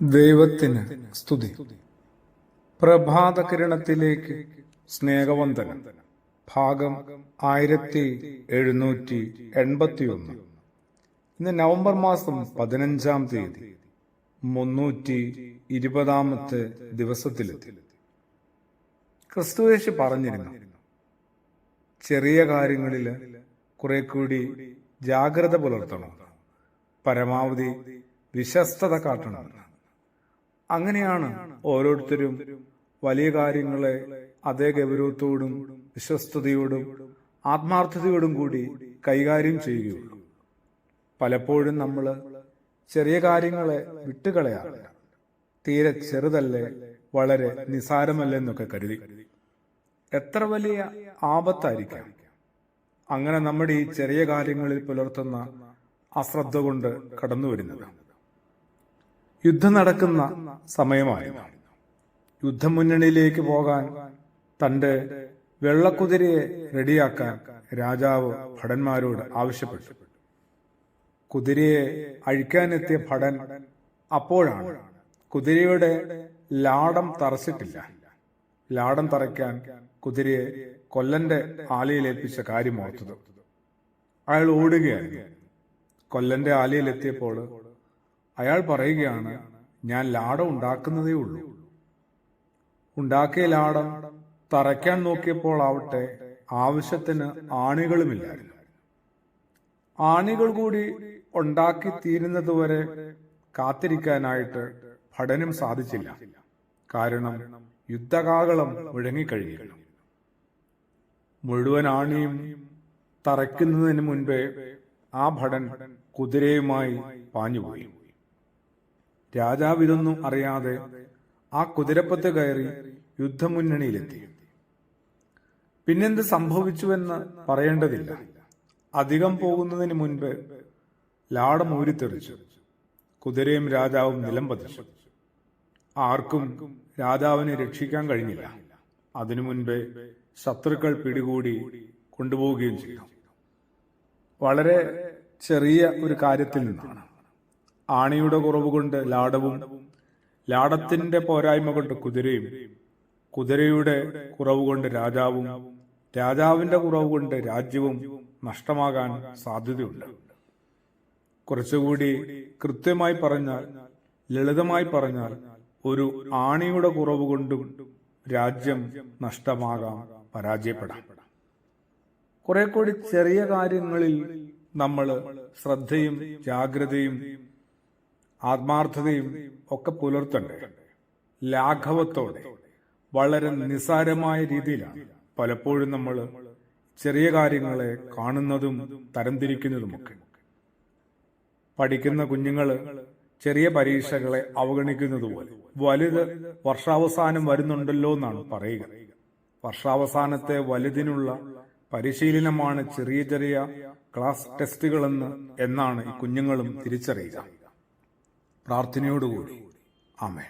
ദൈവത്തിന് സ്തുതി. പ്രഭാതകിരണത്തിലേക്ക് സ്നേഹവന്ദനം. ഭാഗം 1781. ഇന്ന് നവംബർ മാസം 15-ാം തീയതി 320-ാമത്തെ ദിവസത്തിലെത്തി. ക്രിസ്തുയേശു പറഞ്ഞിരുന്നു, ചെറിയ കാര്യങ്ങളിൽ കുറെ കൂടി ജാഗ്രത പുലർത്തണം, പരമാവധി വിശ്വസ്തത കാട്ടണം. അങ്ങനെയാണ് ഓരോരുത്തരും വലിയ കാര്യങ്ങളെ അതേ ഗൗരവത്തോടും വിശ്വസ്തയോടും ആത്മാർത്ഥതയോടും കൂടി കൈകാര്യം ചെയ്യുകയുള്ളൂ. പലപ്പോഴും നമ്മൾ ചെറിയ കാര്യങ്ങളെ വിട്ടുകളയാറില്ല. തീരെ ചെറുതല്ലേ, വളരെ നിസാരമല്ലെന്നൊക്കെ കരുതി. എത്ര വലിയ ആപത്തായിരിക്കാം അങ്ങനെ നമ്മുടെ ഈ ചെറിയ കാര്യങ്ങളിൽ പുലർത്തുന്ന അശ്രദ്ധ കൊണ്ട് കടന്നു വരുന്നത്. യുദ്ധം നടക്കുന്ന സമയമായിരുന്നു. യുദ്ധമുന്നണിയിലേക്ക് പോകാൻ തന്റെ വെള്ളക്കുതിരയെ റെഡിയാക്കാൻ രാജാവ് ഭടന്മാരോട് ആവശ്യപ്പെട്ടു. കുതിരയെ അഴിക്കാനെത്തിയ ഭടൻ അപ്പോഴാണ് കുതിരയുടെ ലാടം തറച്ചിട്ടില്ല. ലാടം തറയ്ക്കാൻ കുതിരയെ കൊല്ലന്റെ ആലയിലേൽപ്പിച്ച കാര്യം ഓർത്തത്. അയാൾ ഓടുകയായിരുന്നു. കൊല്ലന്റെ ആലയിലെത്തിയപ്പോൾ അയാൾ പറയുകയാണ്, ഞാൻ ലാടം ഉണ്ടാക്കുന്നതേ ഉള്ളൂ. ഉണ്ടാക്കിയ ലാടം തറയ്ക്കാൻ നോക്കിയപ്പോൾ ആവട്ടെ ആവശ്യത്തിന് ആണികളുമില്ലായിരുന്നു. ആണികൾ കൂടി ഉണ്ടാക്കി തീരുന്നതുവരെ കാത്തിരിക്കാനായിട്ട് ഭടനും സാധിച്ചില്ല. കാരണം യുദ്ധകാകളം മുഴങ്ങിക്കഴിഞ്ഞിരുന്നു. മുഴുവൻ ആണിയും തറയ്ക്കുന്നതിന് മുൻപേ ആ ഭടൻ കുതിരയുമായി പാഞ്ഞുപോയി. രാജാവ് ഇതൊന്നും അറിയാതെ ആ കുതിരപ്പത്ത് കയറി യുദ്ധമുന്നണിയിലെത്തി. പിന്നെന്ത് സംഭവിച്ചുവെന്ന് പറയേണ്ടതില്ല. അധികം പോകുന്നതിന് മുൻപ് ലാടം ഊരിത്തെറിച്ചു. കുതിരയും രാജാവും നിലം പതിച്ചു. ആർക്കും രാജാവിനെ രക്ഷിക്കാൻ കഴിഞ്ഞില്ല. അതിനു മുൻപേ ശത്രുക്കൾ പിടികൂടി കൊണ്ടുപോവുകയും ചെയ്തു. വളരെ ചെറിയ ഒരു കാര്യത്തിൽ നിന്നാണ്. ആണിയുടെ കുറവ് കൊണ്ട് ലാടവും, ലാടത്തിന്റെ പോരായ്മ കൊണ്ട് കുതിരയും, കുതിരയുടെ കുറവ് കൊണ്ട് രാജാവും, രാജാവിന്റെ കുറവ് കൊണ്ട് രാജ്യവും നഷ്ടമാകാൻ സാധ്യതയുണ്ട്. കുറച്ചുകൂടി കൃത്യമായി പറഞ്ഞാൽ, ലളിതമായി പറഞ്ഞാൽ, ഒരു ആണിയുടെ കുറവ് കൊണ്ടും രാജ്യം നഷ്ടമാകാം, പരാജയപ്പെടാം. കുറെ കൂടി ചെറിയ കാര്യങ്ങളിൽ നമ്മൾ ശ്രദ്ധയും ജാഗ്രതയും ആത്മാർത്ഥതയും ഒക്കെ പുലർത്തണ്ടേ. ലാഘവത്തോടെ വളരെ നിസ്സാരമായ രീതിയിലാണ് പലപ്പോഴും നമ്മൾ ചെറിയ കാര്യങ്ങളെ കാണുന്നതും തരംതിരിക്കുന്നതുമൊക്കെ. പഠിക്കുന്ന കുഞ്ഞുങ്ങള് ചെറിയ പരീക്ഷകളെ അവഗണിക്കുന്നതുപോലെ വലുത് വർഷാവസാനം വരുന്നുണ്ടല്ലോ എന്നാണ് പറയുക. വർഷാവസാനത്തെ വലുതിനുള്ള പരിശീലനമാണ് ചെറിയ ചെറിയ ക്ലാസ് ടെസ്റ്റുകളെന്ന് എന്നാണ് ഈ കുഞ്ഞുങ്ങളും തിരിച്ചറിയുക. പ്രാർത്ഥനയോടുകൂടി ആമേൻ.